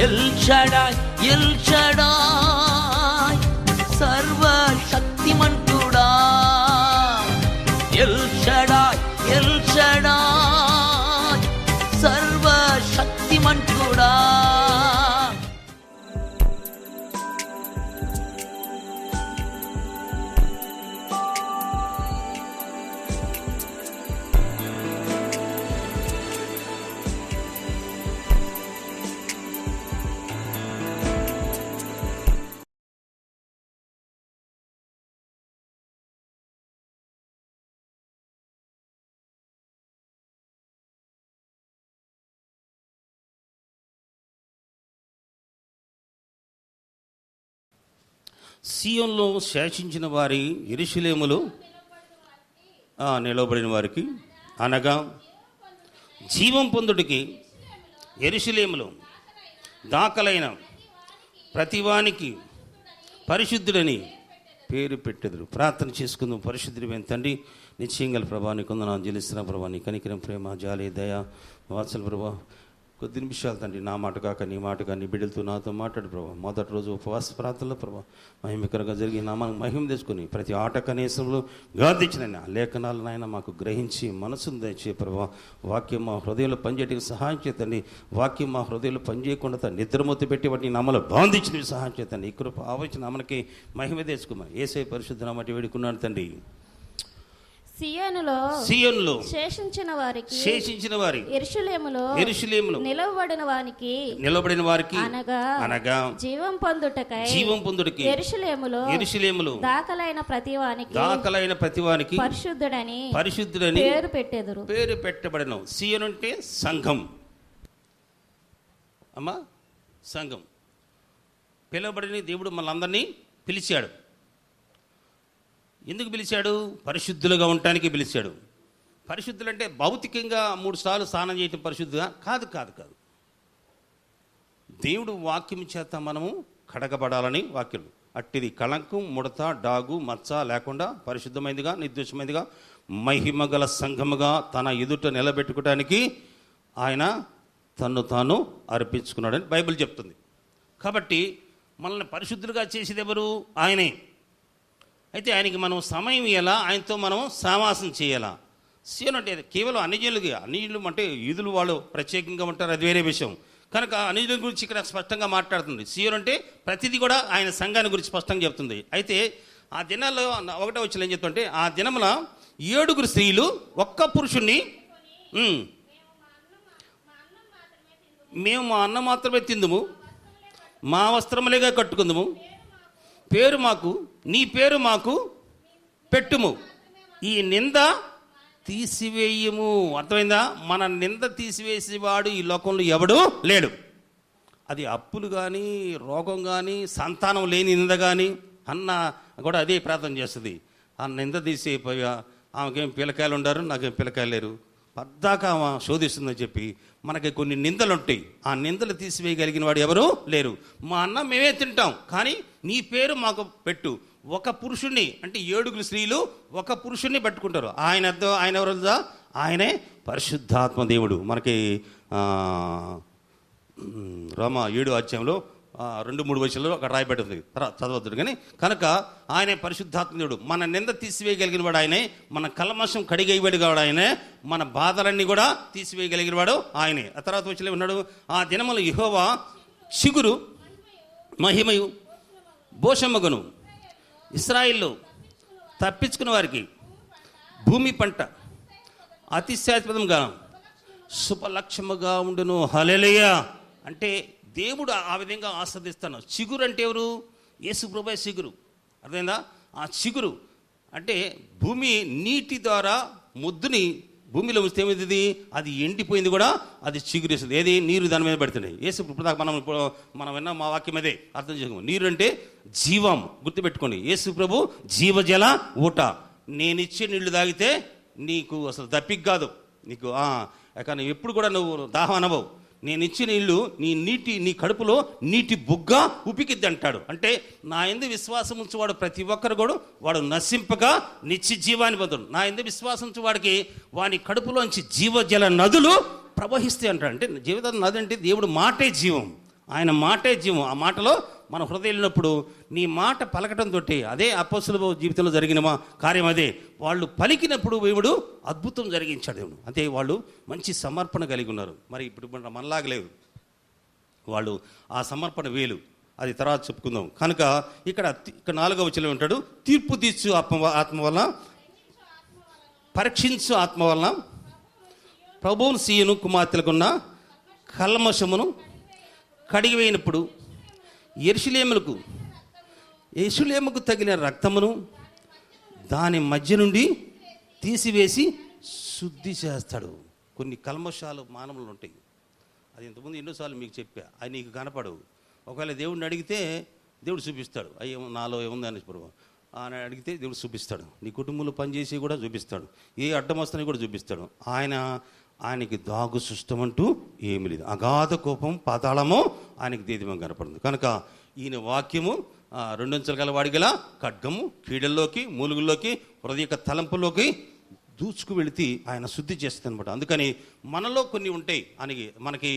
L Shaddai El Shaddai సర్వశక్తిమంతుడా. El Shaddai El Shaddai సర్వశక్తిమంతుడా. సీయోనులో శాసించిన వారి యెరూషలేములో నిలవబడిన వారికి, అనగా జీవం పొందుడికి యెరూషలేములో దాఖలైన ప్రతివానికి పరిశుద్ధుడని పేరు పెట్టెదరు. ప్రార్థన చేసుకుందాం. పరిశుద్ధుడైన తండ్రి, నిశ్చయంగల ప్రభా, నీ కొందనాలు చెల్లిస్తున్న ప్రభా, నీ కనికరం, ప్రేమ, జాలి, దయ, వాత్సల్య ప్రభా, కొద్ది నిమిషాలు తండ్రి నా మాట కాక నీ మాట కానీ నీ బిడ్డలతో నాతో మాట్లాడు ప్రభా. మొదటి రోజు ఉపవాస ప్రార్థనలో ప్రభా మహిమకరంగా జరిగి నామానికి మహిమ తెచ్చుకొని ప్రతి ఆట కనీసంలో గాదించిన లేఖనాలు నాయన మాకు గ్రహించి మనసును దయచే ప్రభా. వాక్యం మా హృదయంలో పనిచేయడానికి సహాయం చేతండి. వాక్యం మా హృదయంలో పనిచేయకుండా నిద్రమొత్తి పెట్టి వాటిని నామలో బాంధించినవి సహాయం చేతండి. ఈ కృప ఆవచ్చిన నామనికి మహిమ తెచ్చుకోమని యేసయ్య పరిశుద్ధ నామటి వేడుకున్నాను తండ్రి. సియోనులో శేషించిన వారి యెరూషలేములో నిలవబడిన వారికి అనగా జీవం పొందుటకై యెరూషలేములో దాఖలైన ప్రతివానికి పరిశుద్ధుడని పేరు పెట్టబడిన. సియోను అంటే సంఘం అమ్మా, సంఘం. పిలువబడిన దేవుడు మనందరినీ పిలిచాడు. ఎందుకు పిలిచాడు? పరిశుద్ధులుగా ఉండటానికి పిలిచాడు. పరిశుద్ధులు అంటే భౌతికంగా 3 సార్లు స్నానం చేయటం పరిశుద్ధిగా కాదు. దేవుడు వాక్యం చేత మనము కడగబడాలని వాక్యం. అట్టిది కళంకం, ముడత, డాగు, మచ్చ లేకుండా పరిశుద్ధమైనదిగా, నిర్దోషమైనదిగా, మహిమగల సంఘముగా తన ఎదుట నిలబెట్టుకోవడానికి ఆయన తన్ను తాను అర్పించుకున్నాడని బైబిల్ చెప్తుంది. కాబట్టి మనల్ని పరిశుద్ధులుగా చేసేది ఎవరు? ఆయనే. అయితే ఆయనకి మనం సమయం ఇవ్వాలా, ఆయనతో మనం సావాసం చేయాలా. సియోను అంటే కేవలం అన్యజనులకి, అన్యజనులు అంటే యూదులు వాళ్ళు ప్రత్యేకంగా ఉంటారు, అది వేరే విషయం. కనుక అన్యజనుల గురించి ఇక్కడ స్పష్టంగా మాట్లాడుతుంది. సియోను అంటే ప్రతిదీ కూడా ఆయన సంఘాన్ని గురించి స్పష్టంగా చెప్తుంది. అయితే ఆ దినాల్లో 1వ వచనం ఏం చెప్తుంటే, ఆ దినముల 7 స్త్రీలు ఒక్క పురుషుణ్ణి, మేము మా అన్నం మాత్రమే తిందుము, మా వస్త్రములేగా కట్టుకుందుము, పేరు మాకు, నీ పేరు మాకు పెట్టుము, ఈ నింద తీసివేయము. అర్థమైందా? మన నింద తీసివేసేవాడు ఈ లోకంలో ఎవడు లేడు. అది అప్పులు కానీ, రోగం కానీ, సంతానం లేని నింద కానీ. అన్న కూడా అదే ప్రార్థన చేస్తుంది. ఆ నింద తీసేపోయా, ఆమెకేం పిల్లకాయలు ఉండారు, నాకేం పిల్లకాయలు లేరు, పద్దాక ఆమె శోధిస్తుందని చెప్పి మనకి కొన్ని నిందలు ఉంటాయి. ఆ నిందలు తీసివేయగలిగిన వాడు ఎవరు లేరు. మా అన్నం మేమే తింటాం, కానీ నీ పేరు మాకు పెట్టు. ఒక పురుషుణ్ణి అంటే 7 స్త్రీలు ఒక పురుషుణ్ణి పట్టుకుంటారు. ఆయన ఎవరు? ఆయనే పరిశుద్ధాత్మ దేవుడు. మనకి రోమ 7వ అధ్యాయంలో 2-3 వచనాల్లో అక్కడ రాయబడింది, చదవద్దు కానీ. కనుక ఆయనే పరిశుద్ధాత్మ దేవుడు. మన నింద తీసివేయగలిగిన వాడు ఆయనే, మన కల్మషం కడిగేయబడి వాడు ఆయనే, మన బాధలన్నీ కూడా తీసివేయగలిగిన వాడు ఆయనే. ఆ తర్వాత వచ్చి ఉన్నాడు, ఆ దినములు యెహోవా చిగురు, మహిమయు, భోషమ్మగును ఇశ్రాయేలు తప్పించుకున్న వారికి భూమి పంట అతిశాశ్వతంగా శుభలక్ష్యముగా ఉండును. హల్లెలూయా. అంటే దేవుడు ఆ విధంగా ఆస్వాదిస్తాను. చిగురు అంటే ఎవరు? యేసు ప్రభువే చిగురు. అర్థమైందా? ఆ చిగురు అంటే భూమి నీటి ద్వారా ముద్దుని భూమిలో ఉంచితే ఏమైంది? అది ఎండిపోయింది కూడా, అది చిగురేస్తుంది. ఏది? నీరు దాని మీద పడుతున్నాయి. యేసు ఇప్పుడు మనం విన్న మా వాక్యం అదే అర్థం చేసుకో. నీరు అంటే జీవం. గుర్తుపెట్టుకోండి, యేసు ప్రభు జీవజల ఊట. నేనిచ్చే నీళ్లు తాగితే నీకు అసలు దప్పిక కాదు, నీకు కానీ ఎప్పుడు కూడా నువ్వు దాహం అనవు. నేను ఇచ్చిన నీళ్ళు నీ కడుపులో నీటి బుగ్గ ఉపికిద్ది అంటాడు. అంటే నా యందు విశ్వాసం ఉంచువాడు ప్రతి ఒక్కరు కూడా వాడు నశింపగా నిత్య జీవాన్ని పొందుడు. నా యందు విశ్వాసం ఉంచువాడికి వాని కడుపులోంచి జీవజల నదులు ప్రవహిస్తాయి అంటాడు. అంటే జీవిత నది అంటే దేవుడు మాటే జీవం. ఆయన మాటే జీవం. ఆ మాటలో మన హృదయం వెళ్ళినప్పుడు నీ మాట పలకటంతో అదే అపోస్తలుల జీవితంలో జరిగిన కార్యం అదే. వాళ్ళు పలికినప్పుడు దేవుడు అద్భుతం జరిగించాడు దేవుడు. అంతే, వాళ్ళు మంచి సమర్పణ కలిగి ఉన్నారు. మరి ఇప్పుడు మనలాగా లేదు, వాళ్ళు ఆ సమర్పణ వేలు, అది తర్వాత చెప్పుకుందాం. కనుక ఇక్కడ 4వ వచనంలో ఉంటాడు, తీర్పు తీర్చు ఆత్మ వలన, పరీక్షించు ఆత్మ వలన ప్రభువును సీయను కుమార్తెలకున్న కల్మషమును కడిగివేయినప్పుడు యెరూషలేముకు తగిన రక్తమును దాని మధ్య నుండి తీసివేసి శుద్ధి చేస్తాడు. కొన్ని కల్మషాలు మానవులు ఉంటాయి. అది ఇంతకుముందు ఎన్నోసార్లు మీకు చెప్పా, అవి నీకు కనపడవు. ఒకవేళ దేవుడిని అడిగితే దేవుడు చూపిస్తాడు, అయ్యో నాలో ఏముంది అని ప్రభు ఆయన అడిగితే దేవుడు చూపిస్తాడు. నీ కుటుంబంలో పనిచేసి కూడా చూపిస్తాడు, ఏ అడ్డం వస్తుందని కూడా చూపిస్తాడు. ఆయనకి దాగు సుష్టం అంటూ ఏమి లేదు. అగాధ కోపం పాతాళమో ఆయనకి దేదిమం కనపడుతుంది. కనుక ఈయన వాక్యము 2 అంచెల గల వాడి గల ఖడ్గము, కీడల్లోకి మూలుగుల్లోకి హృదయ తలంపుల్లోకి దూచుకు వెళితే ఆయన శుద్ధి చేస్తుంది అనమాట. అందుకని మనలో కొన్ని ఉంటాయి, మనకి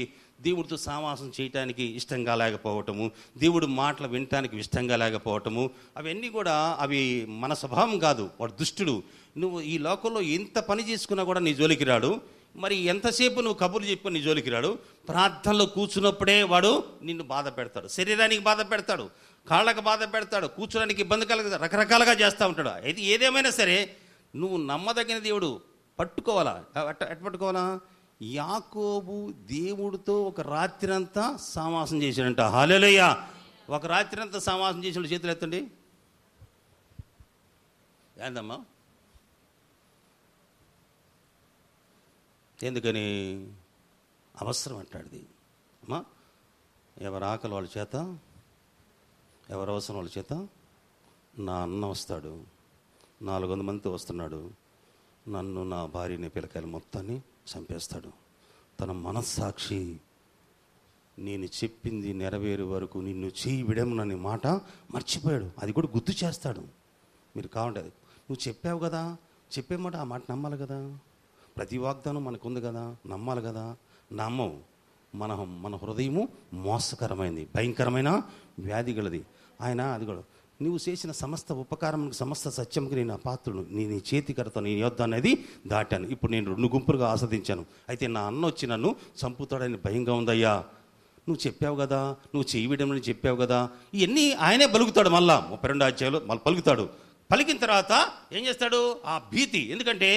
దేవుడితో సావాసం చేయటానికి ఇష్టంగా లేకపోవటము, దేవుడు మాటలు వినటానికి ఇష్టంగా లేకపోవటము, అవన్నీ కూడా అవి మన స్వభావం కాదు. వాడు దుష్టుడు. నువ్వు ఈ లోకంలో ఎంత పని చేసుకున్నా కూడా నీ జోలికి రాడు. మరి ఎంతసేపు నువ్వు కబుర్లు చెప్పి నీ జోలికి రాడు. ప్రార్థనలో కూర్చున్నప్పుడే వాడు నిన్ను బాధ పెడతాడు, శరీరానికి బాధ పెడతాడు, కాళ్ళకు బాధ పెడతాడు, కూర్చోడానికి ఇబ్బంది కలగదు, రకరకాలుగా చేస్తూ ఉంటాడు. అయితే ఏదేమైనా సరే నువ్వు నమ్మదగిన దేవుడు పట్టుకోవాలా. ఎట్ట పట్టుకోవాలా? యాకోబు దేవుడితో ఒక రాత్రి అంతా సావాసం చేశాడంట. హల్లెలూయా. ఒక రాత్రి అంతా సావాసం చేసిన చేతులు ఎత్తండి. ఏందమ్మా? ఎందుకని? అవసరం అంటాడిది అమ్మా. ఎవరి ఆకలి వాళ్ళ చేత, ఎవరి అవసరం వాళ్ళ చేత. నా అన్న వస్తాడు, 400 మందితో వస్తున్నాడు, నన్ను నా భార్యని పిల్లకాయలు మొత్తాన్ని చంపేస్తాడు. తన మనస్సాక్షి నేను చెప్పింది నెరవేరు వరకు నిన్ను చేయి విడమనని మాట మర్చిపోయాడు. అది కూడా గుర్తు చేస్తాడు. మీరు కావండి, అది నువ్వు చెప్పావు కదా, చెప్పే మాట ఆ మాట నమ్మాలి కదా. ప్రతి వాగ్దానం మనకు ఉంది కదా, నమ్మాలి కదా. నమ్మం. మన హృదయము మోసకరమైంది, భయంకరమైన వ్యాధి గలది. ఆయన అది కూడా నువ్వు చేసిన సమస్త ఉపకారములకు సమస్త సత్యంకి నేను ఆ పాత్రుడు, నీ చేతి కడతాను, నీ యొద్ద అనేది దాటాను. ఇప్పుడు నేను 2 గుంపులుగా ఆస్వాదించాను. అయితే నా అన్న వచ్చి నన్ను చంపుతాడని భయంగా ఉందయ్యా. నువ్వు చెప్పావు కదా, నువ్వు చేయడం చెప్పావు కదా. ఇవన్నీ ఆయనే పలుకుతాడు. మళ్ళా 32 అధ్యాయంలో మళ్ళీ పలుకుతాడు. పలికిన తర్వాత ఏం చేస్తాడు? ఆ భీతి. ఎందుకంటే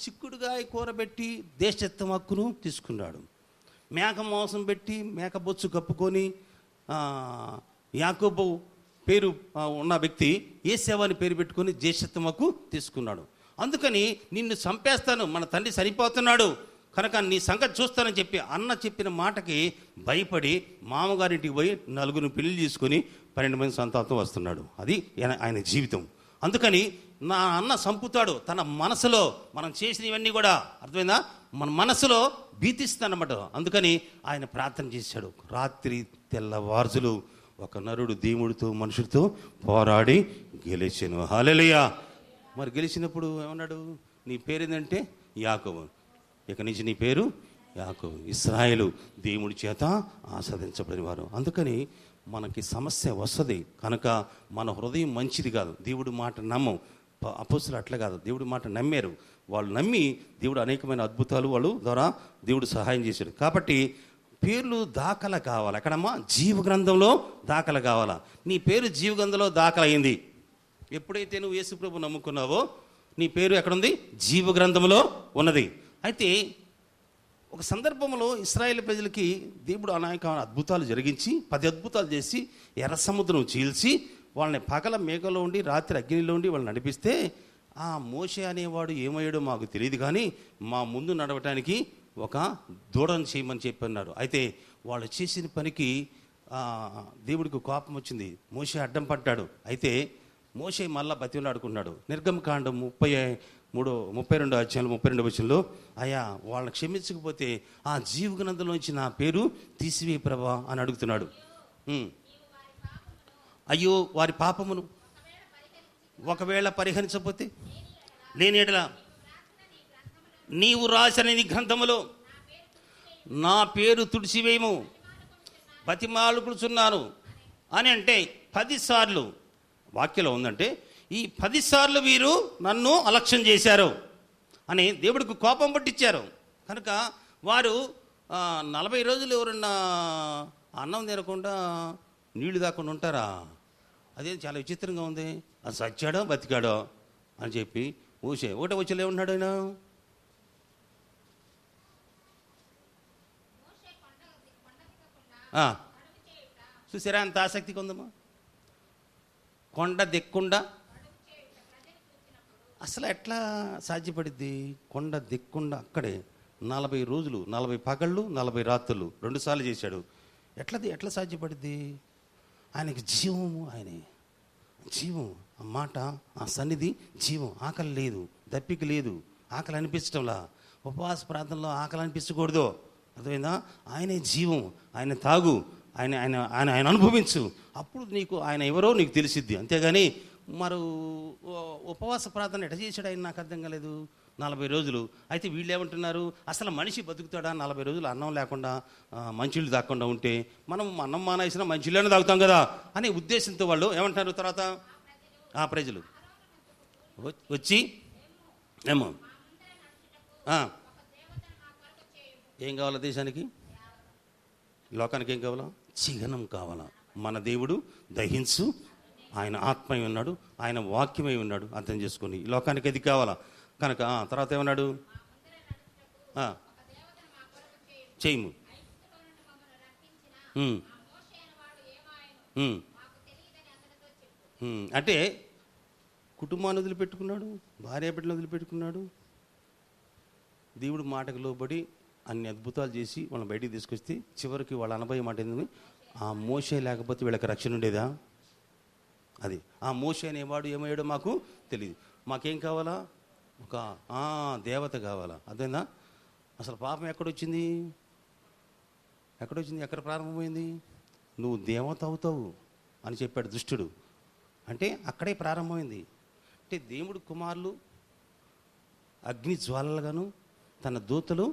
చిక్కుడుగాయ కూర పెట్టి దేశత్వం హక్కును తీసుకున్నాడు. మేక మోసం పెట్టి మేక బొచ్చు కప్పుకొని యాకోబు పేరు ఉన్న వ్యక్తి యేసేవు అని పేరు పెట్టుకొని దేశత్వం హక్కు తీసుకున్నాడు. అందుకని నిన్ను చంపేస్తాను, మన తండ్రి చనిపోతున్నాడు కనుక నీ సంగతి చూస్తానని చెప్పి అన్న చెప్పిన మాటకి భయపడి మామగారింటికి పోయి 4 పెళ్లి చేసుకొని 12 మంది సంతానంతో వస్తున్నాడు. అది ఆయన జీవితం. అందుకని నా అన్న చంపుతాడు. తన మనసులో మనం చేసిన ఇవన్నీ కూడా అర్థమైందా, మన మనసులో భీతిస్తానమాట. అందుకని ఆయన ప్రార్థన చేశాడు. రాత్రి తెల్లవార్జులు ఒక నరుడు దేవుడితో మనుషులతో పోరాడి గెలిచాను. హల్లెలూయా. మరి గెలిచినప్పుడు ఏమన్నాడు? నీ పేరు ఏంటంటే యాకోబు. ఇక నుంచి నీ పేరు యాకోబు, ఇశ్రాయేలు, దేవుడి చేత ఆస్వాదించబడిన వారు. అందుకని మనకి సమస్య వస్తుంది కనుక మన హృదయం మంచిది కాదు. దేవుడి మాట నమ్మం. అపోస్తులు అట్లా కాదు, దేవుడి మాట నమ్మారు. వాళ్ళు నమ్మి దేవుడు అనేకమైన అద్భుతాలు వాళ్ళు ద్వారా దేవుడు సహాయం చేశాడు. కాబట్టి పేర్లు దాఖలా కావాలి. ఎక్కడమ్మా? జీవ గ్రంథంలో దాఖలా కావాలా. నీ పేరు జీవ గ్రంథంలో దాఖలైంది. ఎప్పుడైతే నువ్వు యేసు ప్రభు నమ్ముకున్నావో నీ పేరు ఎక్కడుంది? జీవ గ్రంథంలో ఉన్నది. అయితే ఒక సందర్భంలో ఇశ్రాయేలు ప్రజలకి దేవుడు అనేక అద్భుతాలు జరిగించి 10 అద్భుతాలు చేసి ఎర్ర సముద్రం చీల్చి వాళ్ళని పగల మేఘలో ఉండి రాత్రి అగ్నిలో ఉండి వాళ్ళని నడిపిస్తే ఆ మోషే అనేవాడు ఏమయ్యాడో మాకు తెలియదు, కానీ మా ముందు నడవటానికి ఒక దూడను చేయమని చెప్పన్నారు. అయితే వాళ్ళు చేసిన పనికి దేవుడికి కోపం వచ్చింది. మోషే అడ్డం పడ్డాడు. అయితే మోషే మళ్ళా బతిమలాడుకున్నాడు. నిర్గమకాండం 32 అధ్యాయంలో 32 వచనంలో అయ్యా వాళ్ళని క్షమించకపోతే ఆ జీవగ్రంథంలోంచి నా పేరు తీసివే ప్రభా అని అడుగుతున్నాడు. అయ్యో వారి పాపమును ఒకవేళ పరిహరించకపోతే లేని ఎడల నీవు రాసిన నీ గ్రంథములో నా పేరు తుడిచివేయము బతిమాలుకుచున్నాను అని అంటే 10 సార్లు వాక్యంలో ఉందంటే ఈ 10 సార్లు వీరు నన్ను అలక్ష్యం చేశారు అని దేవుడికి కోపం పట్టించారు. కనుక వారు 40 రోజులు ఎవరన్నా అన్నం తినకుండా నీళ్లు తాకుండా ఉంటారా? అదే చాలా విచిత్రంగా ఉంది. అది సచ్చాడో బతికాడో అని చెప్పి ఒకటే వచ్చి ఏమన్నాడు ఆయన? చూసారా అంత ఆసక్తిగా ఉందమ్మా. కొండ దిక్కుండా అసలు ఎట్లా సాధ్యపడిద్ది? కొండ దిక్కుండా అక్కడే 40 రోజులు 40 పగళ్ళు 40 రాత్రులు 2 సార్లు చేశాడు. ఎట్లా సాధ్యపడిద్ది? ఆయనకి జీవము, ఆయనే జీవం. ఆ మాట, ఆ సన్నిధి జీవం. ఆకలి లేదు, దప్పిక లేదు, ఆకలి అనిపించడంలా. ఉపవాస ప్రార్థనలో ఆకలి అనిపించకూడదు, అర్థమైందా? ఆయనే జీవం. ఆయన తాగు, ఆయన ఆయన ఆయన ఆయన అనుభవించు, అప్పుడు నీకు ఆయన ఎవరో నీకు తెలిసిద్ది. అంతేగాని మరి ఉపవాస ప్రార్థన ఎట చేశాడు ఆయన? నాకు అర్థం కాలేదు. 40 రోజులు. అయితే వీళ్ళు ఏమంటున్నారు? అసలు మనిషి బతుకుతాడా 40 రోజులు అన్నం లేకుండా మంచిళ్ళు తాగకుండా ఉంటే? మనం అన్నం మానేసినా మంచిళ్ళని తాగుతాం కదా అనే ఉద్దేశంతో వాళ్ళు ఏమంటారు తర్వాత? ఆ ప్రజలు వచ్చి ఏమో ఏం కావాలా దేశానికి, లోకానికి ఏం కావాలా? చిహ్నం కావాలా. మన దేవుడు దహించు, ఆయన ఆత్మై ఉన్నాడు, ఆయన వాక్యమై ఉన్నాడు. అర్థం చేసుకొని ఈ లోకానికి అది కావాలా. కనుక తర్వాత ఏమన్నాడు? చేయము. అంటే కుటుంబాన్ని వదిలిపెట్టుకున్నాడు, భార్య బిడ్డలు వదిలిపెట్టుకున్నాడు. దేవుడు మాటకు లోబడి అన్ని అద్భుతాలు చేసి వాళ్ళని బయటికి తీసుకొస్తే చివరికి వాళ్ళ అనుభవం మాట ఏంది? ఆ మోషే లేకపోతే వీళ్ళకి రక్షణ ఉండేదా? అది ఆ మోషే అనేవాడు ఏమయ్యాడో మాకు తెలియదు. మాకేం కావాలా? ఒక దేవత కావాలా. అదేనా? అసలు పాపం ఎక్కడొచ్చింది? ఎక్కడ ప్రారంభమైంది? నువ్వు దేవత అవుతావు అని చెప్పాడు దుష్టుడు. అంటే అక్కడే ప్రారంభమైంది. అంటే దేవుడు కుమారులు అగ్ని జ్వాలలుగాను తన దూతలు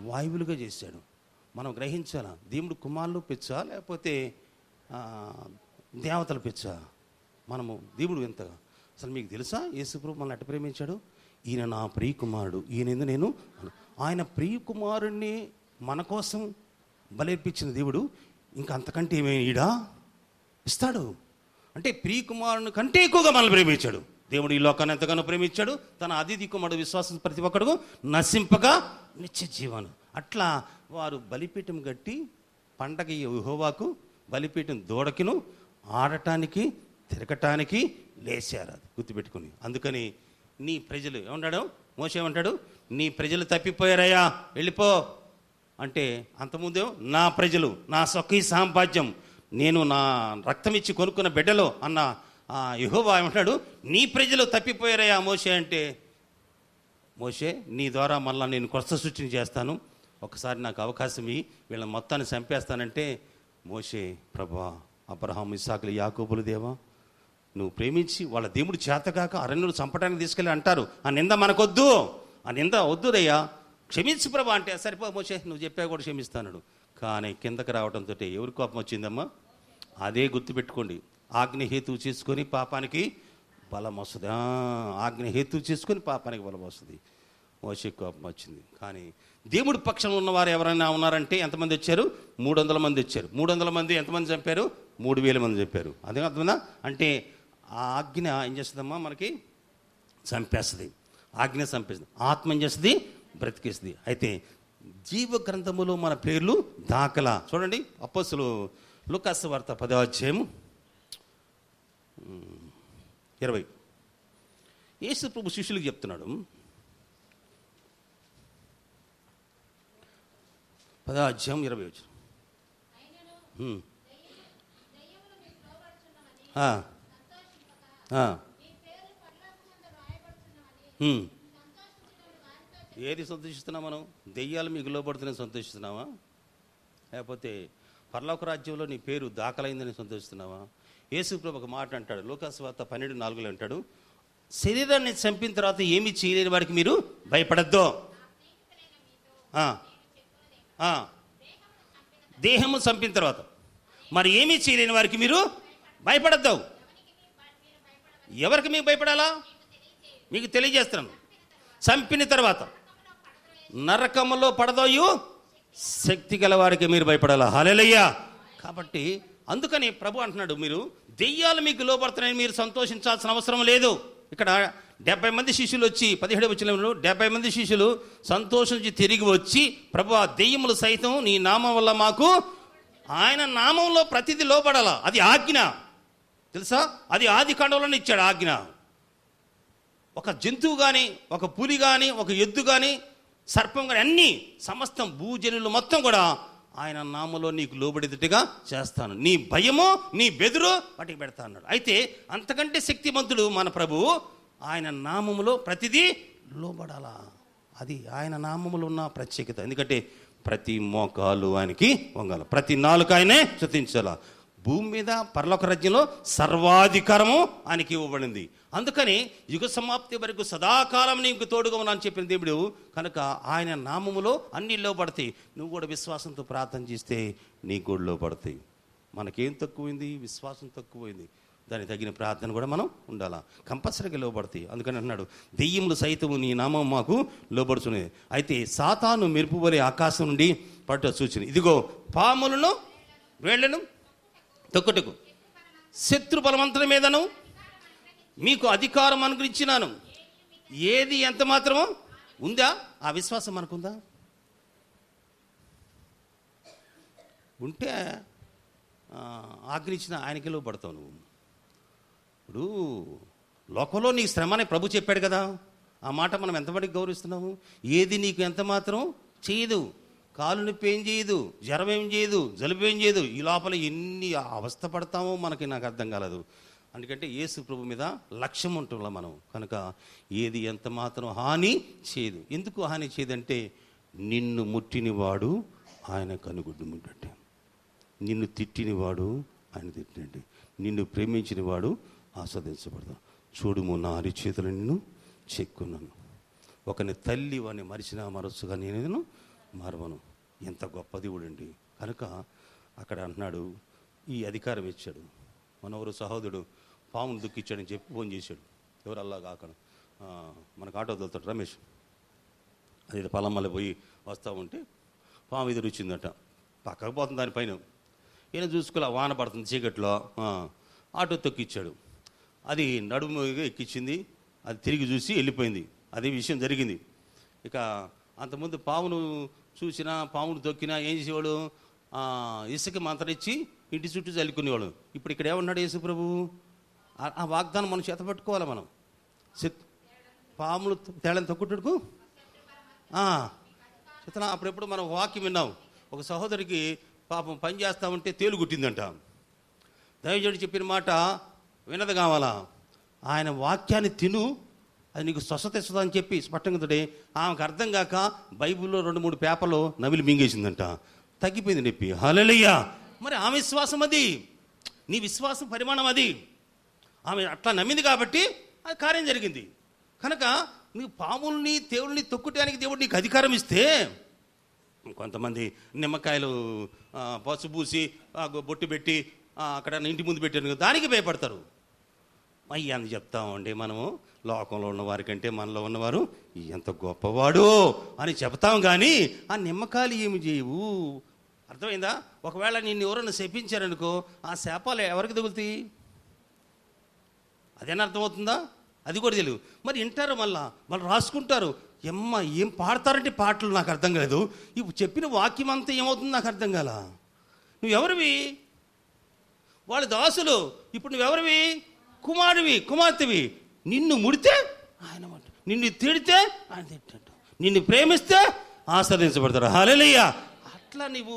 వాయువులుగా చేశాడు. మనం గ్రహించాలా? దేవుడు కుమారులు పెచ్చా లేకపోతే దేవతలు పెచ్చా? మనము దేవుడు ఎంతగా అసలు మీకు తెలుసా? యేసుప్రభు మనల్ని ఎట్ట ప్రేమించాడు? ఈయన నా ప్రియ కుమారుడు, ఈయన నేను. ఆయన ప్రియ కుమారుణ్ణి మన కోసం బలిర్పించిన దేవుడు ఇంకా అంతకంటే ఏమైనా ఇస్తాడు? అంటే ప్రియ కుమారుని కంటే ఎక్కువగా మనల్ని ప్రేమించాడు దేవుడు. ఈ లోకాన్ని ఎంతగానో ప్రేమించాడు. తన అతిథి కుమారుడు విశ్వాసం ప్రతి ఒక్కడు నశింపగా నిత్య జీవనం. అట్లా వారు బలిపీఠం కట్టి పండగ యెహోవాకు బలిపీఠం దూడకిను ఆడటానికి తిరగటానికి లేచారు. అది గుర్తుపెట్టుకుని. అందుకని నీ ప్రజలు ఏమన్నాడు? మోషే ఏమంటాడు? నీ ప్రజలు తప్పిపోయారయ్యా, వెళ్ళిపో అంటే అంతకుముందే నా ప్రజలు నా స్వకీయ సాంపాద్యం, నేను నా రక్తం ఇచ్చి కొనుక్కున్న బిడ్డలు అన్న యెహోవా ఏమంటాడు? నీ ప్రజలు తప్పిపోయారయ్యా మోషే అంటే, మోషే నీ ద్వారా మళ్ళీ నేను కొత్త సృష్టిని చేస్తాను, ఒకసారి నాకు అవకాశం ఇయ్యి, వీళ్ళని మొత్తాన్ని చంపేస్తానంటే మోషే, ప్రభా అబ్రహాం ఇస్సాకులు యాకోబులు దేవా, నువ్వు ప్రేమించి వాళ్ళ దేవుడు చేతగాక అరణ్యులు చంపడానికి తీసుకెళ్ళి అంటారు. ఆ నింద మనకొద్దు, ఆ నింద వద్దుదయ్యా, క్షమించు ప్రభా అంటే సరిపో మోషే నువ్వు చెప్పా కూడా క్షమిస్తాడు. కానీ కిందకి రావడంతో ఎవరి కోపం వచ్చిందమ్మా? అదే గుర్తుపెట్టుకోండి. ఆజ్ఞహేతువు చేసుకొని పాపానికి బలం వస్తుంది. ఆజ్ఞహేతువు చేసుకొని పాపానికి బలం వస్తుంది. మోషే కోపం వచ్చింది. కానీ దేవుడి పక్షంలో ఉన్నవారు ఎవరైనా ఉన్నారంటే ఎంతమంది వచ్చారు? 300 మంది వచ్చారు. 300 మంది ఎంతమంది చంపారు? 3000 మంది చెప్పారు. అదే అర్థమైందా? అంటే ఆ ఆజ్ఞ ఏం చేస్తుందమ్మా? మనకి చంపేస్తుంది. ఆజ్ఞ చంపేస్తుంది. ఆత్మ ఏం చేస్తుంది? బ్రతికేస్తుంది. అయితే జీవ గ్రంథములో మన పేర్లు దాఖలా. చూడండి అపోస్తలులు లూకాసు వార్త 10వ అధ్యాయం 20. యేసు ప్రభు శిష్యులకు చెప్తున్నాడు, 10వ అధ్యాయం 20 వచ్చి ఏది సంతోషిస్తున్నాం మనం? దెయ్యాలు మీకు లోపడుతున్నాయి సంతోషిస్తున్నావా? లేకపోతే పరలోక రాజ్యంలో నీ పేరు దాఖలైందని సంతోషిస్తున్నావా? యేసు ప్రభు ఒక మాట అంటాడు, లూకాసు వార్త 12:4 అంటాడు, శరీరాన్ని చంపిన తర్వాత ఏమీ చేయలేని వాడికి మీరు భయపడద్దు. దేహము చంపిన తర్వాత మరి ఏమీ చేయలేని వారికి మీరు భయపడద్దు. ఎవరికి మీకు భయపడాలా? మీకు తెలియజేస్తున్నాను. చంపిన తర్వాత నరకములో పడదోయు శక్తి గల వారికి మీరు భయపడాలా. హల్లెలూయా. కాబట్టి అందుకని ప్రభు అంటున్నాడు, మీరు దెయ్యాలు మీకు లోపడుతున్నాయని మీరు సంతోషించాల్సిన అవసరం లేదు. ఇక్కడ 70 మంది శిష్యులు వచ్చి 17 వచనంలో 70 మంది శిష్యులు సంతోషించి తిరిగి వచ్చి, ప్రభు ఆ దెయ్యములు సైతం నీ నామం వల్ల మాకు, ఆయన నామంలో ప్రతిదీ లోపడాలా. అది ఆజ్ఞ తెలుసా? అది ఆది కాండంలోనే ఇచ్చాడు ఆజ్ఞ. ఒక జంతువు కానీ, ఒక పులి కానీ, ఒక ఎద్దు కానీ, సర్పం కానీ, అన్నీ సమస్తం భూజనులు మొత్తం కూడా ఆయన నామంలో నీకు లోబడేటట్టుగా చేస్తాను. నీ భయము నీ బెదురు వాటికి పెడతా అన్నాడు. అయితే అంతకంటే శక్తిమంతుడు మన ప్రభువు. ఆయన నామములో ప్రతిదీ లోబడాలా. అది ఆయన నామములో ఉన్న ప్రత్యేకత. ఎందుకంటే ప్రతి మోకాలు ఆయనకి వంగాల, ప్రతి నాలుక ఆయనే స్తుతించాలా. భూమి మీద పరలోక రాజ్యంలో సర్వాధికారము ఆయనకి ఇవ్వబడింది. అందుకని యుగ సమాప్తి వరకు సదాకాలం నీకు తోడుగా ఉన్నా అని చెప్పిన దేవుడు కనుక ఆయన నామములో అన్ని లోపడతాయి. నువ్వు కూడా విశ్వాసంతో ప్రార్థన చేస్తే నీకు కూడా లోపడతాయి. మనకేం తక్కువైంది? విశ్వాసం తక్కువైంది. దానికి తగిన ప్రార్థన కూడా మనం ఉండాలా. కంపల్సరీగా లోబడతాయి. అందుకని అన్నాడు, దెయ్యములు సైతము నీ నామం మాకు లోబడుచున్నది. అయితే సాతాను మెరుపు వలె ఆకాశం నుండి పట్టు సూచన, ఇదిగో పాములను వేళ్లను తొక్కుటకు శత్రు బలవంతుల మీదను మీకు అధికారం అనుగ్రహించినాను. ఏది ఎంత మాత్రమో ఉందా? ఆ విశ్వాసం మనకుందా? ఉంటే ఆజ్ఞించిన ఆయనకి లోబడతావు నువ్వు. ఇప్పుడు లోకంలో నీకు శ్రమ అని ప్రభు చెప్పాడు కదా, ఆ మాట మనం ఎంతవరకు గౌరవిస్తున్నాము? ఏది నీకు ఎంత మాత్రం చేయదు, కాలు నొప్పి ఏం చేయదు, జ్వరం ఏం చేయదు, జలుబు ఏం చేయదు. ఈ లోపల ఎన్ని అవస్థ పడతామో నాకు అర్థం కాలేదు. ఎందుకంటే యేసు ప్రభు మీద లక్ష్యం ఉంటున్నాం మనం కనుక ఏది ఎంత మాత్రం హాని చేయదు. ఎందుకు హాని చేయదంటే నిన్ను ముట్టినవాడు ఆయన కనుగుడ్డు ముట్టండి, నిన్ను తిట్టినవాడు ఆయన తిట్టండి, నిన్ను ప్రేమించినవాడు ఆస్వాదించబడతాడు. చూడుము నా అరిచేతులు నిన్ను చెక్కున్నాను, ఒకని తల్లి వాడిని మరిచినా మరచుగా నేను మరవను. ఎంత గొప్ప దేవుడండి. కనుక అక్కడ అంటున్నాడు, ఈ అధికారం ఇచ్చాడు. మనవరు సహోదరుడు పామును దుఃఖించాడని చెప్పి ఫోన్ చేశాడు. ఎవరు అల్లా కాకుండా మనకు ఆటో తోలుతాడు రమేష్. అది పలమ్మల పోయి వస్తూ ఉంటే పాము ఎదురు వచ్చిందట, పక్కకు పోతుంది దానిపైన. ఈయన చూసుకోలే, వాన పడుతుంది చీకట్లో, ఆటో తొక్కిచ్చాడు. అది నడుముగా ఎక్కించింది, అది తిరిగి చూసి వెళ్ళిపోయింది. అదే విషయం జరిగింది. ఇక అంతకుముందు పామును చూసినా పామును తొక్కినా ఏం చేసేవాడు? ఇసుక మంత్రిచ్చి ఇంటి చుట్టూ చల్లుకునేవాడు. ఇప్పుడు ఇక్కడ ఏమన్నాడు యేసు ప్రభు? ఆ వాగ్దానం మనం చేత పట్టుకోవాలి. మనం పాములు తేళని తొక్కుటకు చేతన. అప్పుడెప్పుడు మనం వాక్యం విన్నాం. ఒక సహోదరికి పాపం పని చేస్తా ఉంటే తేలు గుట్టిందంట. దైవజనుడు చెప్పిన మాట వినదు కావాలా? ఆయన వాక్యాన్ని తిను, అది నీకు స్వస్థత ఇస్తుందని చెప్పి స్పష్టంగా ఆమెకు అర్థం కాక బైబిల్లో 2-3 పేపర్లు నవిలి మింగేసిందంట. తగ్గిపోయింది నొప్పి. హల్లెలూయా. మరి ఆమె విశ్వాసం అది, నీ విశ్వాసం పరిమాణం అది. ఆమె అట్లా నమ్మింది కాబట్టి అది కార్యం జరిగింది. కనుక నీకు పాముల్ని దేవుల్ని తొక్కుటానికి దేవుడు నీకు అధికారం ఇస్తే, కొంతమంది నిమ్మకాయలు పసుపూసి బొట్టు పెట్టి అక్కడ ఇంటి ముందు పెట్టారు, దానికి భయపడతారు. అయ్యా అని చెప్తామండి మనము, లోకంలో ఉన్నవారి కంటే మనలో ఉన్నవారు ఎంత గొప్పవాడు అని చెప్తాం. కానీ ఆ నిమ్మకాయలు ఏమి చేయవు. అర్థమైందా? ఒకవేళ నిన్ను ఎవరన్నా శపించారనుకో, ఆ శాపాలు ఎవరికి తగులుతాయి? అదేనా అర్థమవుతుందా? అది కూడా తెలియదు. మరి వింటారు, మళ్ళీ రాసుకుంటారు. ఏం పాడతారంటే పాటలు నాకు అర్థం కాలేదు. ఇప్పుడు చెప్పిన వాక్యం అంతా ఏమవుతుంది నాకు అర్థం కాల. నువ్వెవరివి? వాళ్ళు దాసులు. ఇప్పుడు నువ్వెవరివి? కుమారువి, కుమార్తెవి. నిన్ను ముడితే ఆయన మాట, నిన్ను తిడితే ఆయన తిట్టాడు, నిన్ను ప్రేమిస్తే ఆస్వాదించబడతారు. హల్లెలూయా. అట్లా నీవు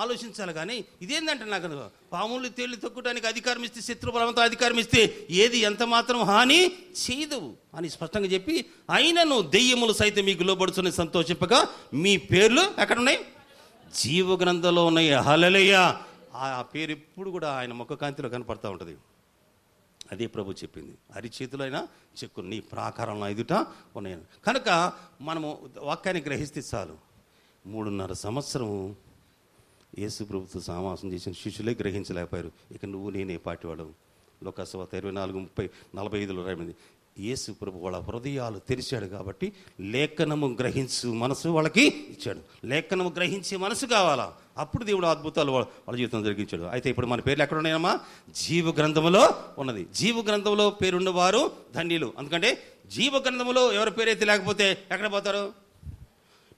ఆలోచించాలి. కానీ ఇదేంటంటే నాకు పాములు తేళ్లు తొక్కడానికి అధికారం ఇస్తే, శత్రు బలవంతో అధికారం ఇస్తే ఏది ఎంత మాత్రం హాని చేయదు అని స్పష్టంగా చెప్పి, అయినను దెయ్యములు సైతం మీకు లోబడుచుని సంతోషింపగా మీ పేర్లు ఎక్కడ ఉన్నాయి? జీవ గ్రంథంలో ఉన్నాయి. హల్లెలూయా. ఆ పేరు ఎప్పుడు కూడా ఆయన ముఖ కాంతిలో కనపడతా ఉంటుంది. అదే ప్రభు చెప్పింది, అరిచేతులైనా చెక్కు నీ ప్రాకారంలో ఎదుట ఉన్నాయి. కనుక మనము వాక్యాన్ని గ్రహిస్తే చాలు. 3.5 సంవత్సరం యేసు ప్రభుత్వ సమాసం చేసిన శిష్యులే గ్రహించలేకపోయారు. ఇక నువ్వు నేనే పాటివాడు. లోకాసువార్త 24:30-45 రాయబడింది. యేసు ప్రభు వాళ్ళ హృదయాలు తెరిచాడు కాబట్టి లేఖనము గ్రహించు మనసు వాళ్ళకి ఇచ్చాడు. లేఖనము గ్రహించే మనసు కావాలా, అప్పుడు దేవుడు అద్భుతాలు వాళ్ళ జీవితం జరిగించాడు. అయితే ఇప్పుడు మన పేర్లు ఎక్కడ ఉన్నాయమ్మా? జీవ గ్రంథములో ఉన్నది. జీవ గ్రంథంలో పేరున్నవారు ధన్యులు. ఎందుకంటే జీవ గ్రంథంలో ఎవరి పేరైతే లేకపోతే ఎక్కడ పోతారు?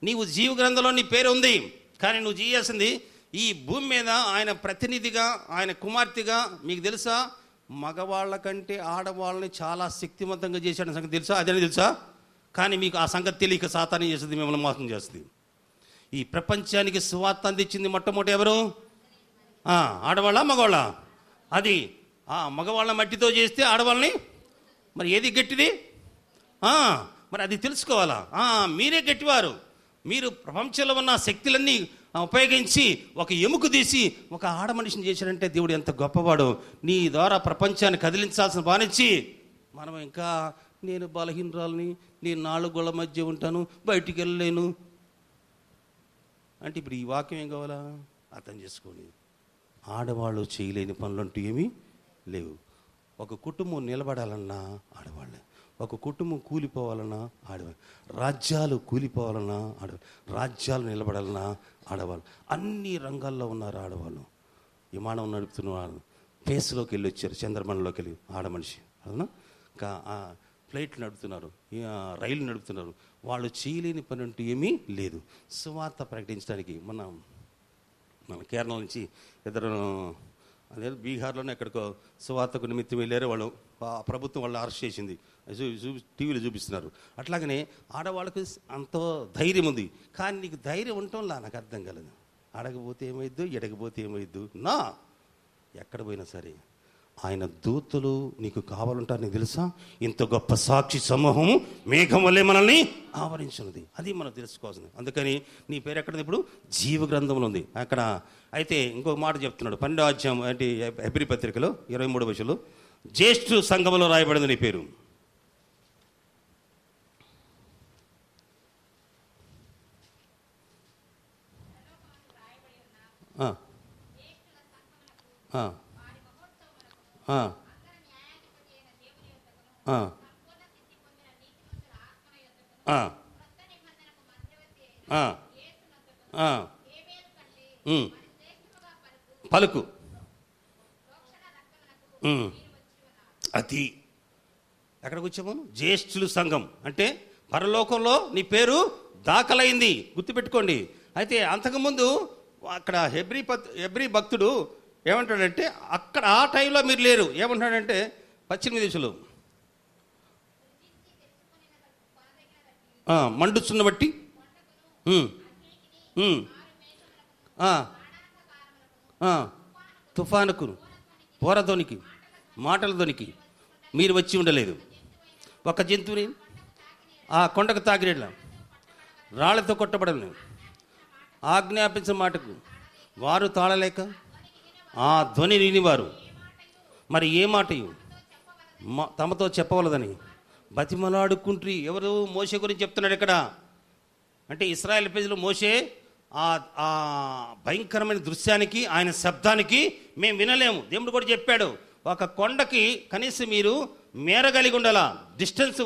నీవు జీవ గ్రంథంలో నీ పేరు ఉంది, కానీ నువ్వు చేయాల్సింది ఈ భూమి మీద ఆయన ప్రతినిధిగా, ఆయన కుమార్తెగా. మీకు తెలుసా, మగవాళ్ళ కంటే ఆడవాళ్ళని చాలా శక్తివంతంగా చేశాడని సంగతి తెలుసా? అదేనా తెలుసా? కానీ మీకు ఆ సంగతి తెలియక సాతాను చేస్తుంది, మిమ్మల్ని మోసం చేస్తుంది. ఈ ప్రపంచానికి సువార్త అందించింది మొట్టమొదటి ఎవరు? ఆడవాళ్ళ మగవాళ్ళ? అది మగవాళ్ళ మట్టితో చేస్తే ఆడవాళ్ళని మరి ఏది గట్టిది? మరి అది తెలుసుకోవాలా. మీరే గట్టివారు. మీరు ప్రపంచంలో ఉన్న శక్తులన్నీ ఉపయోగించి ఒక ఎముక తీసి ఒక ఆడ మనిషిని చేశాడంటే దేవుడు ఎంత గొప్పవాడు. నీ ద్వారా ప్రపంచాన్ని కదిలించాల్సిన బానిచ్చి మనం ఇంకా నేను బలహీనరాలని, నేను 4 గోళ్ల మధ్య ఉంటాను, బయటికి వెళ్ళలేను అంటే ఇప్పుడు ఈ వాక్యం ఏం కావాలా? అర్థం చేసుకోండి. ఆడవాళ్ళు చేయలేని పనులంటూ ఏమీ లేవు. ఒక కుటుంబం నిలబడాలన్నా ఆడవాళ్ళే, ఒక కుటుంబం కూలిపోవాలన్నా ఆడవాళ్ళు, రాజ్యాలు కూలిపోవాలన్నా ఆడవాళ్ళు, రాజ్యాలు నిలబడాలన్నా ఆడవాళ్ళు. అన్ని రంగాల్లో ఉన్నారు ఆడవాళ్ళు. విమానం నడుపుతున్న వాళ్ళు స్పేస్లోకి వెళ్ళి వచ్చారు, చంద్రమండలోకి వెళ్ళి ఆడమనిషి. అవునా? ఫ్లైట్లు నడుపుతున్నారు, రైలు నడుపుతున్నారు. వాళ్ళు చేయలేని పని అంటూ ఏమీ లేదు. సువార్త ప్రకటించడానికి మన కేరళ నుంచి ఇద్దరు అదే బీహార్లోనే ఎక్కడికో సువార్తకు నిమిత్తం వెళ్ళారు. వాళ్ళు ప్రభుత్వం వాళ్ళు అరెస్ట్ చేసింది, టీవీలో చూపిస్తున్నారు. అట్లాగనే ఆడవాళ్ళకు అంత ధైర్యం ఉంది, కానీ నీకు ధైర్యం ఉండటంలా నాకు అర్థం కాలేదు. అడగపోతే ఏమైద్దు, ఎడగపోతే ఏమైద్దు. ఎక్కడ పోయినా సరే ఆయన దూతలు నీకు కావాలంటారు. నీకు తెలుసా, ఇంత గొప్ప సాక్షి సమూహము మేఘం వల్లే మనల్ని ఆవరించున్నది. అది మనం తెలుసుకోవాల్సింది. అందుకని నీ పేరు ఎక్కడ? ఇప్పుడు జీవ గ్రంథంలో ఉంది అక్కడ. అయితే ఇంకొక మాట చెప్తున్నాడు 12వ అధ్యాయం అంటే హెబ్రీ పత్రికలో 23వ వచనంలో, జ్యేష్ఠ సంఘములో రాయబడింది నీ పేరు. పలుకు అది ఎక్కడికి వచ్చాము? జ్యేష్ఠుల సంఘం అంటే పరలోకంలో నీ పేరు దాఖలైంది, గుర్తుపెట్టుకోండి. అయితే అంతకుముందు అక్కడ హెబ్రీ భక్తుడు ఏమంటాడంటే, అక్కడ ఆ టైంలో మీరు లేరు. ఏమంటాడంటే, 18 దిశలు మండుచున్న బట్టి తుఫానుకు, పోరధోనికి, మాటల ధ్వనికి మీరు వచ్చి ఉండలేదు. ఒక జంతువుని ఆ కొండకు తాకిరేళ్ళ రాళ్లతో కొట్టబడలేదు. ఆజ్ఞాపించిన మాటకు వారు తాళలేక ఆ ధ్వని వినివారు. మరి ఏ మాట తమతో చెప్పవలదని బతిమలాడుకుంట్రి. ఎవరు? మోషే గురించి చెప్తున్నాడు ఇక్కడ. అంటే ఇశ్రాయేల్ ప్రజలు మోషే ఆ భయంకరమైన దృశ్యానికి, ఆయన శబ్దానికి మేము వినలేము. దేవుడు కూడా చెప్పాడు, ఒక కొండకి కనీసం మీరు మేర కలిగి ఉండాలా, డిస్టెన్స్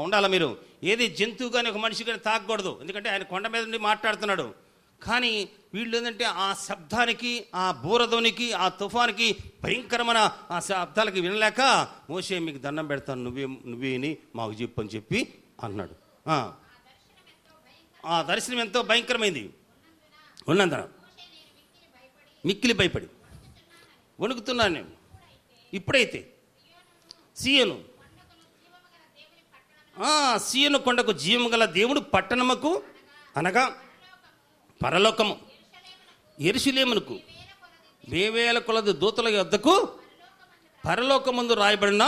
ఉండాలా. మీరు ఏది జంతువు కానీ ఒక మనిషి కానీ తాకూడదు, ఎందుకంటే ఆయన కొండ మీద నుండి మాట్లాడుతున్నాడు. కానీ వీళ్ళు ఏంటంటే ఆ శబ్దానికి, ఆ బూరధ్వనికి, ఆ తుఫానికి, భయంకరమైన ఆ శబ్దాలకి వినలేక, మోషే మీకు దండం పెడతాను, నువ్వేని మాకు చెప్పు అని చెప్పి అన్నాడు. ఆ దర్శనం ఎంతో భయంకరమైంది ఉన్నందున మిక్కిలి భయపడి వణుకుతున్నాను నేను. ఇప్పుడైతే సీయోను కొండకు జీవము గల దేవుడు పట్టణముకు అనగా పరలోకము యెరూషలేమునకు వేవేల కొలది దూతల యొద్దకు పరలోకమందు రాయబడిన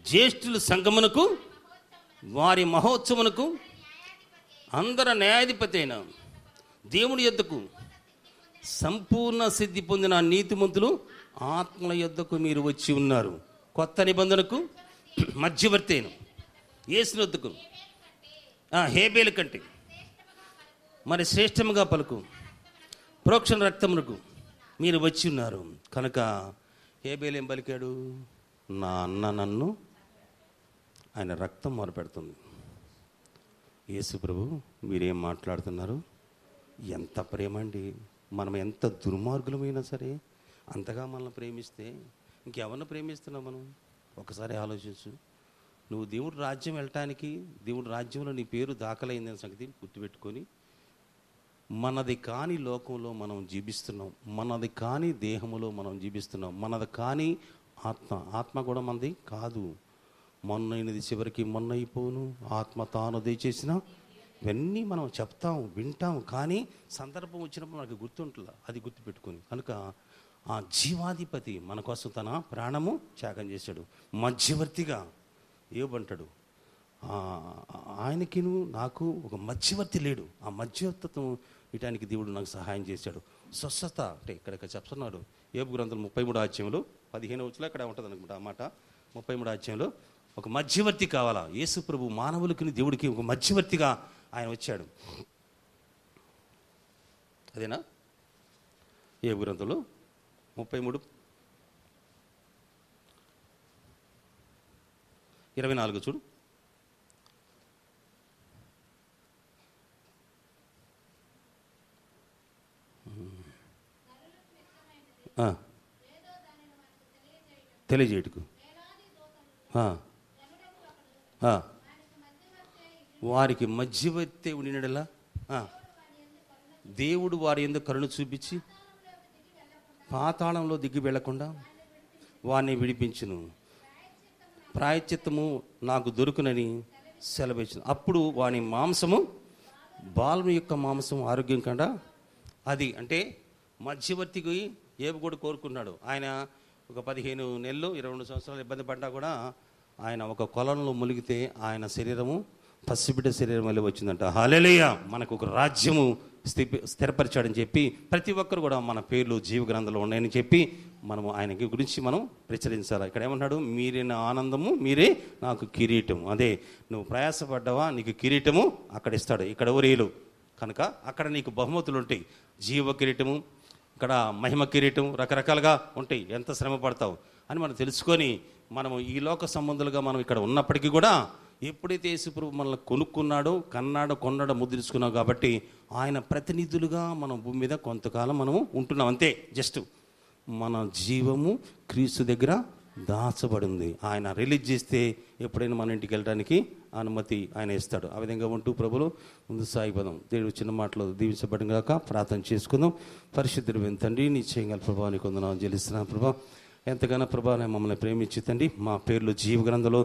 జ్యేష్ఠుల సంఘమునకు వారి మహోత్సవమునకు అందరి న్యాయాధిపతి అయిన దేవుని యొద్దకు సంపూర్ణ సిద్ధి పొందిన నీతిమంతులు ఆత్మల యొద్దకు మీరు వచ్చి ఉన్నారు. కొత్త నిబంధనకు మధ్యవర్తి అయిన యేసు యొద్దకు హేబేలు కంటే మరి శ్రేష్టముగా పలుకు ప్రోక్షణ రక్తమునకు మీరు వచ్చి ఉన్నారు కనుక హేబేలు ఏం పలికాడు? నా అన్న నన్ను, ఆయన రక్తం మొరపెడుతుంది. యేసు ప్రభు మీరేం మాట్లాడుతున్నారు? ఎంత ప్రేమ అండి! మనం ఎంత దుర్మార్గులమైనా సరే అంతగా మనల్ని ప్రేమిస్తే ఇంకెవరిని ప్రేమిస్తున్నాం మనం? ఒకసారి ఆలోచించు. నువ్వు దేవుడు రాజ్యం వెళ్ళటానికి, దేవుడు రాజ్యంలో నీ పేరు దాఖలైందనే సంగతి గుర్తుపెట్టుకొని, మనది కాని లోకంలో మనం జీవిస్తున్నాం, మనది కాని దేహములో మనం జీవిస్తున్నాం, మనది కాని ఆత్మ కూడా మనది కాదు. మొన్నైనది చివరికి మొన్న అయిపోను, ఆత్మ తాను దయచేసిన ఇవన్నీ మనం చెప్తాం, వింటాం, కానీ సందర్భం వచ్చినప్పుడు మనకు గుర్తుంటుందా? అది గుర్తుపెట్టుకొని కనుక ఆ జీవాధిపతి మన కోసం తన ప్రాణము త్యాగం చేశాడు. మధ్యవర్తిగా ఏమంటాడు? ఆయనకిను నాకు ఒక మధ్యవర్తి లేడు. ఆ మధ్యవర్తిత్వం ఇటానికి దేవుడు నాకు సహాయం చేశాడు. స్వస్థత అంటే ఇక్కడ చెప్తున్నాడు. యోబు గ్రంథం 33 అధ్యాయంలో 15 వచ్చులో ఇక్కడ ఉంటుంది అనుకుంటా ఆ మాట. 33 అధ్యాయంలో ఒక మధ్యవర్తి కావాలా? యేసు ప్రభు మానవులకి దేవుడికి ఒక మధ్యవర్తిగా ఆయన వచ్చాడు. అదేనా? యోబు గ్రంథంలో 33:24 చూడు. తెలియజేయటకు వారికి మధ్యవర్తి ఉండినలా దేవుడు వారి యందు కరుణ చూపించి పాతాళంలో దిగి వెళ్లకుండా వారిని విడిపించును. ప్రాయశ్చిత్తము నాకు దొరుకునని సెలవిచ్చును. అప్పుడు వాని మాంసము బాలుని యొక్క మాంసం ఆరోగ్యం కండా అది అంటే మధ్యవర్తికి ఏబు కూడా కోరుకున్నాడు. ఆయన ఒక 15 నెలలు 22 సంవత్సరాలు ఇబ్బంది పడ్డా కూడా ఆయన ఒక కొలంలో మునిగితే ఆయన శరీరము పసిబిడ్డ శరీరం వల్ల వచ్చిందంట. హల్లెలూయా! మనకు ఒక రాజ్యము స్థిరపరిచాడని చెప్పి ప్రతి ఒక్కరు కూడా మన పేర్లు జీవ గ్రంథంలో ఉన్నాయని చెప్పి మనము ఆయనకి గురించి మనం ప్రచురించాలి. ఇక్కడ ఏమన్నాడు? మీరే నా ఆనందము, మీరే నాకు కిరీటం. అదే నువ్వు ప్రయాసపడ్డావా, నీకు కిరీటము అక్కడ ఇస్తాడు. ఇక్కడ ఎవరేలు కనుక అక్కడ నీకు బహుమతులు ఉంటాయి. జీవ కిరీటము, ఇక్కడ మహిమ కిరీటం, రకరకాలుగా ఉంటాయి. ఎంత శ్రమ పడతావు అని మనం తెలుసుకొని మనము ఈ లోక సంబంధులుగా మనం ఇక్కడ ఉన్నప్పటికీ కూడా ఎప్పుడైతే యేసుప్రభు మనల్ని కొనుక్కున్నాడో, కొన్నాడో ముద్రించుకున్నాం కాబట్టి ఆయన ప్రతినిధులుగా మనం భూమి మీద కొంతకాలం మనము ఉంటున్నాం. అంతే. జస్ట్ మన జీవము క్రీస్తు దగ్గర దాచబడింది. ఆయన రిలీజ్ చేస్తే ఎప్పుడైనా మన ఇంటికి వెళ్ళడానికి అనుమతి ఆయన ఇస్తాడు. ఆ విధంగా ఉంటూ ప్రభులు ముందు సాగిపోదాం. దేవుడు చిన్న మాటలో దీవించబడిన గాక. ప్రార్థన చేసుకుందాం. పరిశుద్ధుడు తండ్రి, నీ చేయగల ప్రభావానికి వందనాలు చెల్లిస్తున్నాను. ప్రభా ఎంతగానో ప్రభా మమ్మల్ని ప్రేమించి తండ్రి మా పేర్లు జీవ గ్రంథంలో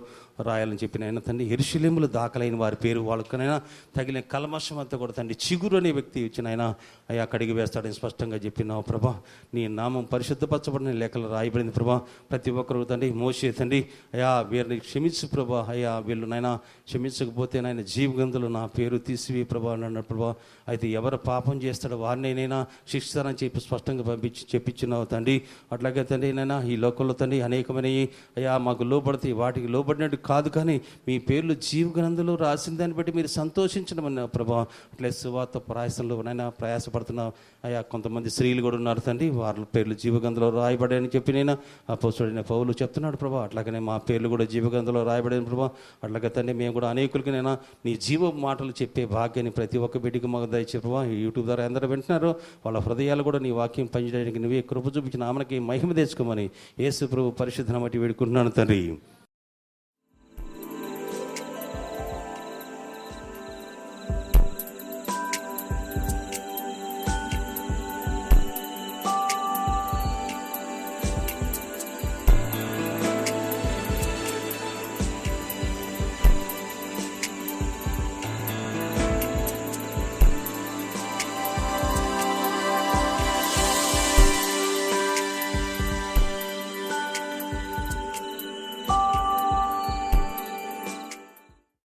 రాయాలని చెప్పిన ఆయన తండ్రి, యెరూషలేములో దాఖలైన వారి పేరు వాళ్ళకనైనా తగిన కల్మషం అంతా కూడా తండ్రి చిగురు అనే వ్యక్తి వచ్చిన ఆయన అయ్యా కడిగి వేస్తాడని స్పష్టంగా చెప్పినావు ప్రభా. నీ నామం పరిశుద్ధపరచబడిన లేఖలు రాయబడింది ప్రభా. ప్రతి ఒక్కరు తండ్రి మోసే తండ్రి అయ్యా వీరిని క్షమించు ప్రభా. అయ్యా వీళ్ళు నాయన క్షమించకపోతే నాయన జీవ గ్రంథంలో నా పేరు తీసివి ప్రభా అన్నాడు ప్రభా. అయితే ఎవరు పాపం చేస్తాడో వారినైనా శిక్షిస్తానని చెప్పి స్పష్టంగా చెప్పించినావు తండ్రి. అట్లాగే తండ్రి నైనా ఈ లోకంలో తండ్రి అనేకమైనవి అయ్యా మాకు లోబడతాయి, వాటికి లోబడినట్టు కాదు, కానీ మీ పేర్లు జీవ గ్రంథంలో రాసిన దాన్ని బట్టి మీరు సంతోషించడమన్న ప్రభా. అట్లే సువార్త ప్రయాసంలో నైనా ప్రయాసపడుతున్న అయ్యా కొంతమంది స్త్రీలు కూడా ఉన్నారు తండ్రి, వాళ్ళ పేర్లు జీవ గ్రంథంలో రాయబడాయని చెప్పి నేను అపోస్తలుడైన పౌలు చెప్తున్నాడు ప్రభా. అట్లాగనే మా పేర్లు కూడా జీవ గ్రంథంలో రాయబడిన ప్రభా. అట్లాగే తండ్రి మేము కూడా అనేకులకి నైనా నీ జీవ మాటలు చెప్పే భాగ్యాన్ని ప్రతి ఒక్క బిడ్డకి మాకు దయచే ప్రభా. యూట్యూబ్ ద్వారా అందరూ వింటున్నారు, వాళ్ళ హృదయాలు కూడా నీ వాక్యం పనిచేయడానికి నువ్వే కృప చూపించిన ఆమెకి మహిమ తెచ్చుకోమని యేసు ప్రభు పరిశుద్ధ బట్టి వేడుకుంటున్నాను తండ్రి.